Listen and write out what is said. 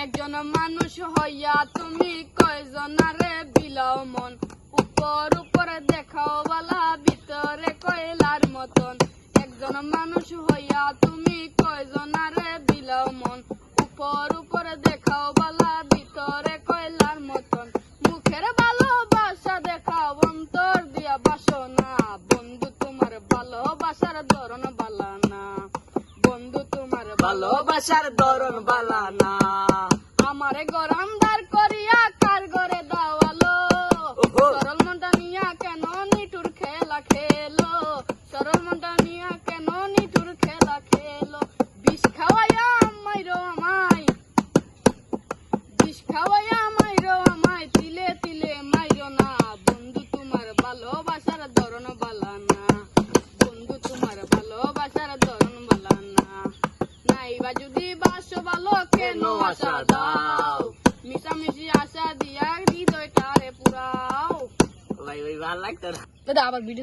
একজন মানুষ হইয়া তুমি কয়জনারে বিলাও মন, উপর উপরে দেখাও বালা ভিতরে কয়লার মতন। একজন মানুষ হইয়া তুমি কয়জনারে বিলাও মন, উপর উপরে দেখাও বালা ভিতরে কয়লার মতন। মুখের ভালোবাসা দেখাও অন্তর দিয়া বাসনা, বন্ধু তোমার ভালোবাসার ধরন বালা না, বন্ধু তোমার ভালোবাসার ধরন বালা না। আমারে গরম দার করিয়া কার ঘরে দাওয়ালো, সরল মনটা নিয়া কেন নিটুর খেলা খেলো, সরল মনটা নিয়া কেন নিটুর খেলা খেলো। বিষ খাওয়াইয়া মাইরো আমায়, বিষ খাওয়াইয়া মাইরো আমায়, তিলে তিলে মাইরো না, বন্ধু তোমার ভালোবাসার ধরন বালা না, বন্ধু তোমার ভালোবাসার ধরন বালা না। নাইবা যদি বাসো ভালো কেন আশা দাও, মিশামিশি আশা দিয়া হৃদয়টারে পুরাও। ভাই ভাই ভালো লাগতো না। দাদা আবার ভিডিও